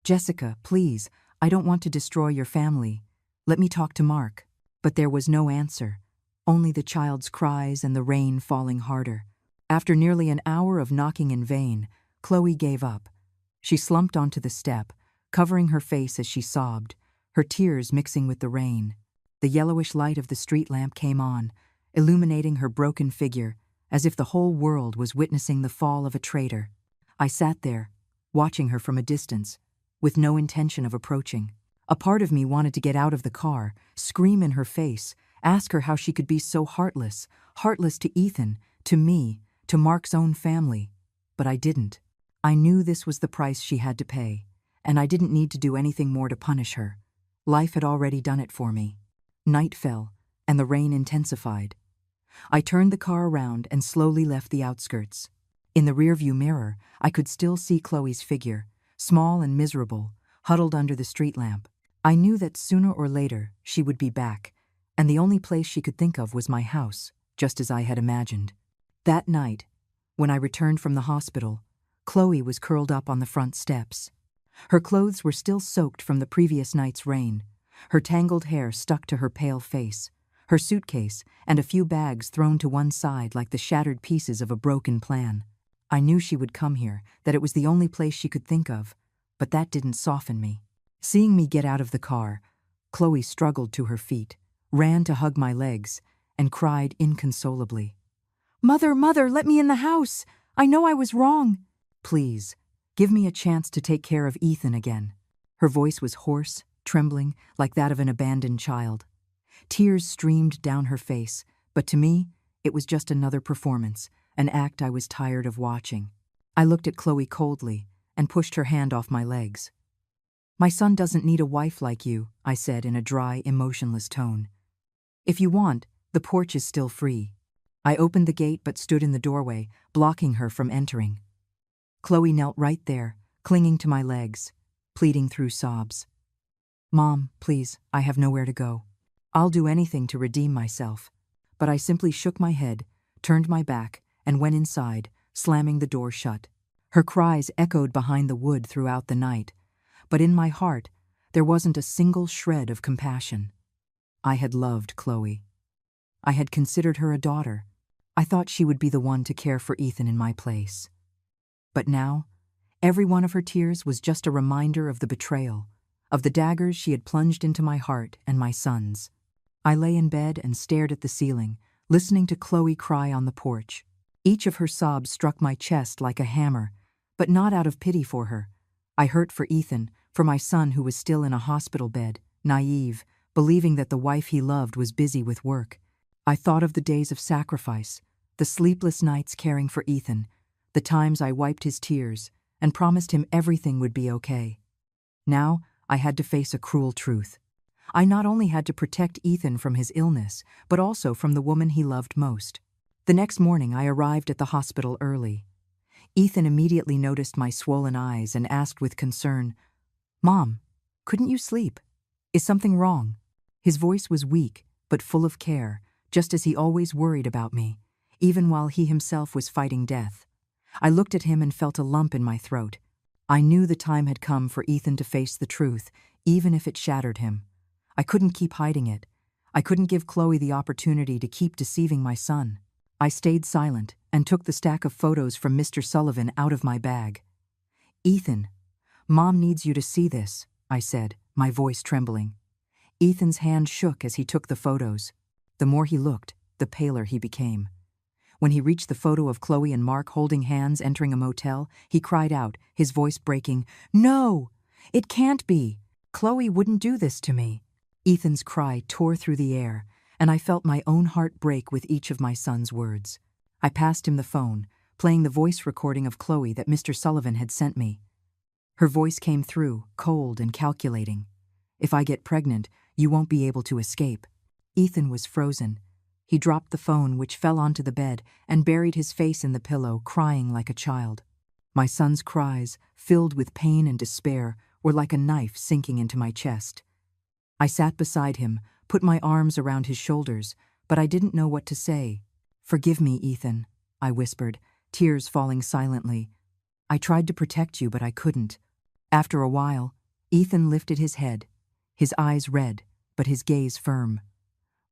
"Jessica, please, I don't want to destroy your family. Let me talk to Mark." But there was no answer, only the child's cries and the rain falling harder. After nearly an hour of knocking in vain, Chloe gave up. She slumped onto the step, covering her face as she sobbed, her tears mixing with the rain. The yellowish light of the street lamp came on, illuminating her broken figure, as if the whole world was witnessing the fall of a traitor. I sat there, watching her from a distance, with no intention of approaching. A part of me wanted to get out of the car, scream in her face, ask her how she could be so heartless to Ethan, to me, to Mark's own family. But I didn't. I knew this was the price she had to pay, and I didn't need to do anything more to punish her. Life had already done it for me. Night fell, and the rain intensified. I turned the car around and slowly left the outskirts. In the rearview mirror, I could still see Chloe's figure, small and miserable, huddled under the street lamp. I knew that sooner or later she would be back, and the only place she could think of was my house, just as I had imagined. That night, when I returned from the hospital, Chloe was curled up on the front steps. Her clothes were still soaked from the previous night's rain, her tangled hair stuck to her pale face, her suitcase and a few bags thrown to one side like the shattered pieces of a broken plan. I knew she would come here, that it was the only place she could think of, but that didn't soften me. Seeing me get out of the car, Chloe struggled to her feet, ran to hug my legs, and cried inconsolably. Mother, let me in the house! I know I was wrong!" "Please, give me a chance to take care of Ethan again." Her voice was hoarse, trembling, like that of an abandoned child. Tears streamed down her face, but to me, it was just another performance, an act I was tired of watching. I looked at Chloe coldly and pushed her hand off my legs. "My son doesn't need a wife like you," I said in a dry, emotionless tone. "If you want, the porch is still free." I opened the gate but stood in the doorway, blocking her from entering. Chloe knelt right there, clinging to my legs, pleading through sobs. "Mom, please, I have nowhere to go. I'll do anything to redeem myself." But I simply shook my head, turned my back, and went inside, slamming the door shut. Her cries echoed behind the wood throughout the night, but in my heart, there wasn't a single shred of compassion. I had loved Chloe. I had considered her a daughter. I thought she would be the one to care for Ethan in my place. But now, every one of her tears was just a reminder of the betrayal, of the daggers she had plunged into my heart and my son's. I lay in bed and stared at the ceiling, listening to Chloe cry on the porch. Each of her sobs struck my chest like a hammer, but not out of pity for her. I hurt for Ethan, for my son who was still in a hospital bed, naive, believing that the wife he loved was busy with work. I thought of the days of sacrifice, the sleepless nights caring for Ethan, the times I wiped his tears and promised him everything would be okay. Now I had to face a cruel truth. I not only had to protect Ethan from his illness, but also from the woman he loved most. The next morning I arrived at the hospital early. Ethan immediately noticed my swollen eyes and asked with concern, "Mom, couldn't you sleep? Is something wrong?" His voice was weak, but full of care, just as he always worried about me, even while he himself was fighting death. I looked at him and felt a lump in my throat. I knew the time had come for Ethan to face the truth, even if it shattered him. I couldn't keep hiding it. I couldn't give Chloe the opportunity to keep deceiving my son. I stayed silent and took the stack of photos from Mr. Sullivan out of my bag. "Ethan, Mom needs you to see this," I said, my voice trembling. Ethan's hand shook as he took the photos. The more he looked, the paler he became. When he reached the photo of Chloe and Mark holding hands entering a motel, he cried out, his voice breaking, "No! It can't be! Chloe wouldn't do this to me." Ethan's cry tore through the air, and I felt my own heart break with each of my son's words. I passed him the phone, playing the voice recording of Chloe that Mr. Sullivan had sent me. Her voice came through, cold and calculating. "If I get pregnant, you won't be able to escape." Ethan was frozen. He dropped the phone, which fell onto the bed, and buried his face in the pillow, crying like a child. My son's cries, filled with pain and despair, were like a knife sinking into my chest. I sat beside him, put my arms around his shoulders, but I didn't know what to say. "Forgive me, Ethan," I whispered, tears falling silently. "I tried to protect you, but I couldn't." After a while, Ethan lifted his head, his eyes red, but his gaze firm.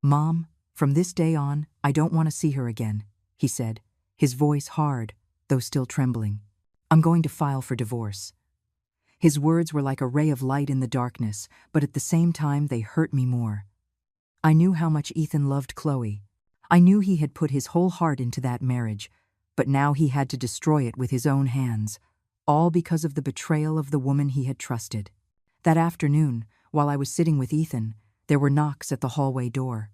"Mom, from this day on, I don't want to see her again," he said, his voice hard, though still trembling. "I'm going to file for divorce." His words were like a ray of light in the darkness, but at the same time they hurt me more. I knew how much Ethan loved Chloe. I knew he had put his whole heart into that marriage, but now he had to destroy it with his own hands, all because of the betrayal of the woman he had trusted. That afternoon, while I was sitting with Ethan, there were knocks at the hallway door.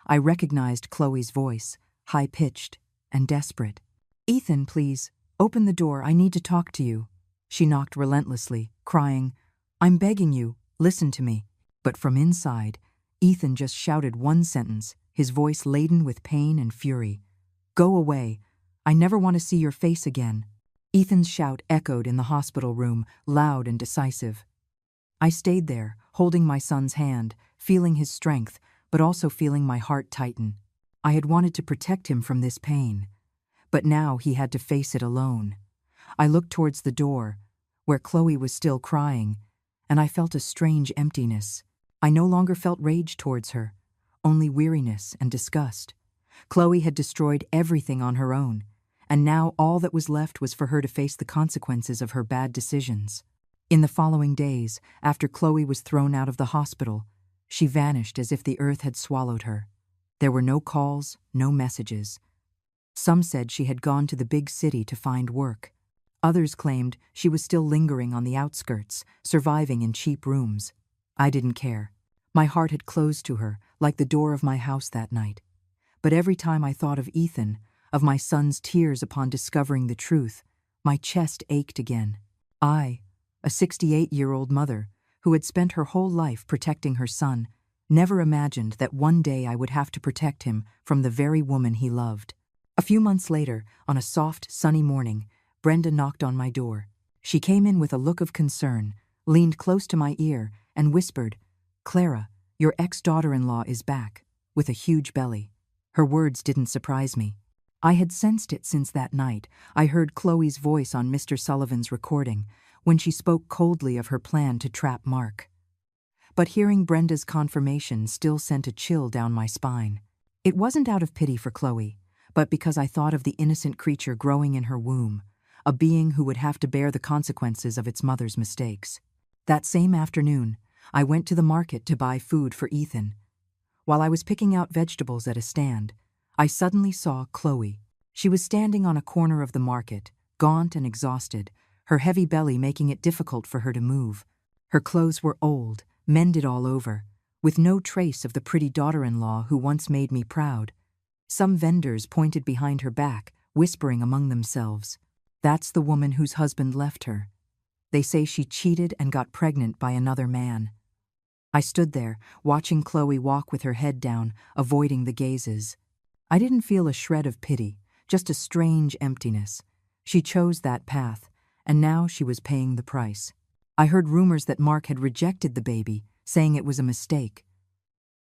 I recognized Chloe's voice, high-pitched and desperate. "Ethan, please, open the door, I need to talk to you." She knocked relentlessly, crying, "I'm begging you, listen to me." But from inside, Ethan just shouted one sentence, his voice laden with pain and fury. "Go away. I never want to see your face again." Ethan's shout echoed in the hospital room, loud and decisive. I stayed there, holding my son's hand, feeling his strength, but also feeling my heart tighten. I had wanted to protect him from this pain, but now he had to face it alone. I looked towards the door, where Chloe was still crying, and I felt a strange emptiness. I no longer felt rage towards her, only weariness and disgust. Chloe had destroyed everything on her own, and now all that was left was for her to face the consequences of her bad decisions. In the following days, after Chloe was thrown out of the hospital, she vanished as if the earth had swallowed her. There were no calls, no messages. Some said she had gone to the big city to find work. Others claimed she was still lingering on the outskirts, surviving in cheap rooms. I didn't care. My heart had closed to her, like the door of my house that night. But every time I thought of Ethan, of my son's tears upon discovering the truth, my chest ached again. I, a 68-year-old mother, who had spent her whole life protecting her son, never imagined that one day I would have to protect him from the very woman he loved. A few months later, on a soft, sunny morning, Brenda knocked on my door. She came in with a look of concern, leaned close to my ear, and whispered, "Clara, your ex-daughter-in-law is back, with a huge belly." Her words didn't surprise me. I had sensed it since that night. I heard Chloe's voice on Mr. Sullivan's recording, when she spoke coldly of her plan to trap Mark. But hearing Brenda's confirmation still sent a chill down my spine. It wasn't out of pity for Chloe, but because I thought of the innocent creature growing in her womb, a being who would have to bear the consequences of its mother's mistakes. That same afternoon, I went to the market to buy food for Ethan. While I was picking out vegetables at a stand, I suddenly saw Chloe. She was standing on a corner of the market, gaunt and exhausted, her heavy belly making it difficult for her to move. Her clothes were old, mended all over, with no trace of the pretty daughter-in-law who once made me proud. Some vendors pointed behind her back, whispering among themselves, "That's the woman whose husband left her. They say she cheated and got pregnant by another man." I stood there, watching Chloe walk with her head down, avoiding the gazes. I didn't feel a shred of pity, just a strange emptiness. She chose that path, and now she was paying the price. I heard rumors that Mark had rejected the baby, saying it was a mistake.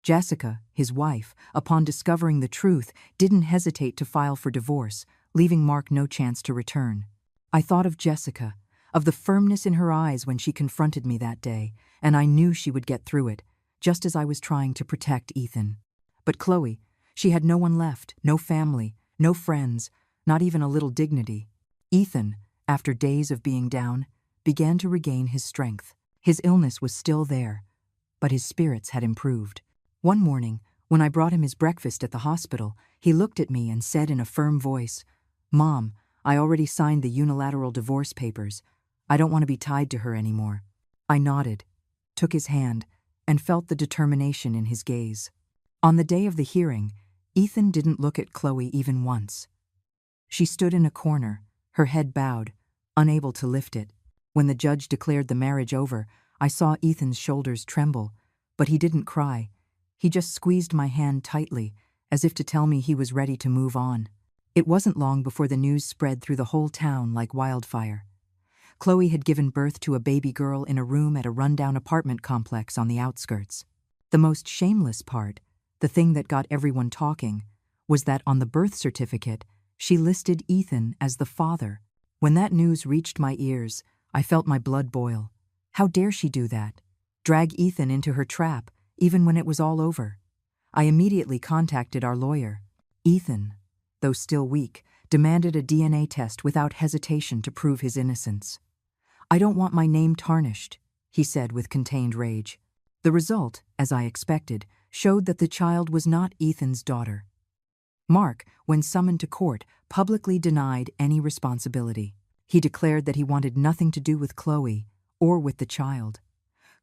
Jessica, his wife, upon discovering the truth, didn't hesitate to file for divorce, leaving Mark no chance to return. I thought of Jessica, of the firmness in her eyes when she confronted me that day, and I knew she would get through it, just as I was trying to protect Ethan. But Chloe, she had no one left, no family, No friends, not even a little dignity. Ethan, after days of being down, began to regain his strength. His illness was still there, but his spirits had improved. One morning, when I brought him his breakfast at the hospital, he looked at me and said in a firm voice, "Mom, I already signed the unilateral divorce papers. I don't want to be tied to her anymore." I nodded, took his hand, and felt the determination in his gaze. On the day of the hearing, Ethan didn't look at Chloe even once. She stood in a corner, her head bowed, unable to lift it. When the judge declared the marriage over, I saw Ethan's shoulders tremble, but he didn't cry. He just squeezed my hand tightly, as if to tell me he was ready to move on. It wasn't long before the news spread through the whole town like wildfire. Chloe had given birth to a baby girl in a room at a rundown apartment complex on the outskirts. The most shameless part, the thing that got everyone talking, was that on the birth certificate, she listed Ethan as the father. When that news reached my ears, I felt my blood boil. How dare she do that? Drag Ethan into her trap, even when it was all over. I immediately contacted our lawyer. Ethan, though still weak, demanded a DNA test without hesitation to prove his innocence. "I don't want my name tarnished," he said with contained rage. The result, as I expected, showed that the child was not Ethan's daughter. Mark, when summoned to court, publicly denied any responsibility. He declared that he wanted nothing to do with Chloe or with the child.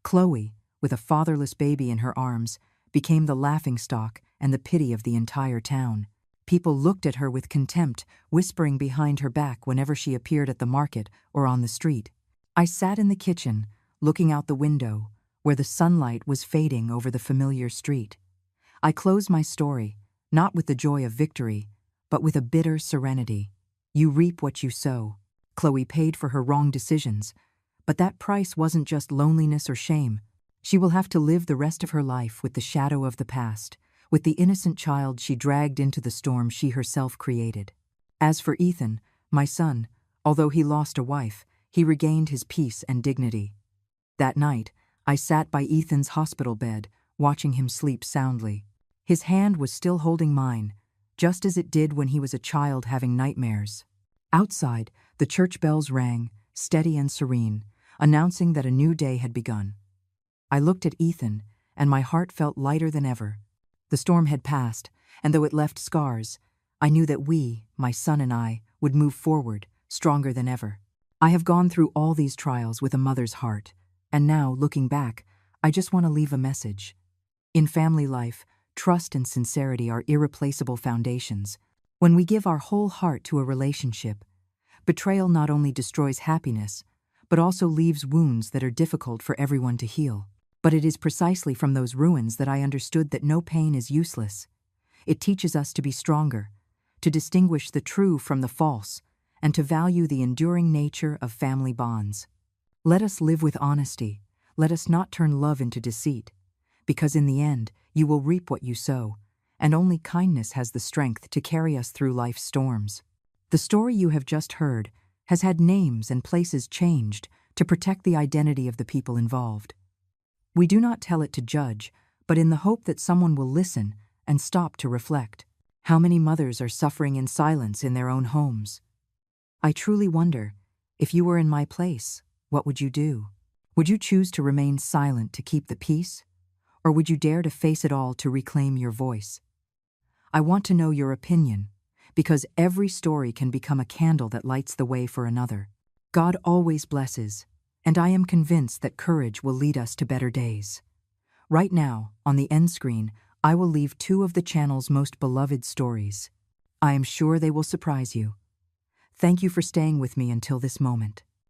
Chloe, with a fatherless baby in her arms, became the laughingstock and the pity of the entire town. People looked at her with contempt, whispering behind her back whenever she appeared at the market or on the street. I sat in the kitchen, looking out the window, where the sunlight was fading over the familiar street. I closed my story, not with the joy of victory, but with a bitter serenity. You reap what you sow. Chloe paid for her wrong decisions, but that price wasn't just loneliness or shame. She will have to live the rest of her life with the shadow of the past, with the innocent child she dragged into the storm she herself created. As for Ethan, my son, although he lost a wife, he regained his peace and dignity. That night, I sat by Ethan's hospital bed, watching him sleep soundly. His hand was still holding mine, just as it did when he was a child having nightmares. Outside, the church bells rang, steady and serene, announcing that a new day had begun. I looked at Ethan, and my heart felt lighter than ever. The storm had passed, and though it left scars, I knew that we, my son and I, would move forward, stronger than ever. I have gone through all these trials with a mother's heart, and now, looking back, I just want to leave a message. In family life, trust and sincerity are irreplaceable foundations. When we give our whole heart to a relationship, betrayal not only destroys happiness, but also leaves wounds that are difficult for everyone to heal. But it is precisely from those ruins that I understood that no pain is useless. It teaches us to be stronger, to distinguish the true from the false, and to value the enduring nature of family bonds. Let us live with honesty. Let us not turn love into deceit, because in the end, you will reap what you sow, and only kindness has the strength to carry us through life's storms. The story you have just heard has had names and places changed to protect the identity of the people involved. We do not tell it to judge, but in the hope that someone will listen and stop to reflect. How many mothers are suffering in silence in their own homes? I truly wonder, if you were in my place, what would you do? Would you choose to remain silent to keep the peace? Or would you dare to face it all to reclaim your voice? I want to know your opinion, because every story can become a candle that lights the way for another. God always blesses, and I am convinced that courage will lead us to better days. Right now, on the end screen, I will leave 2 of the channel's most beloved stories. I am sure they will surprise you. Thank you for staying with me until this moment.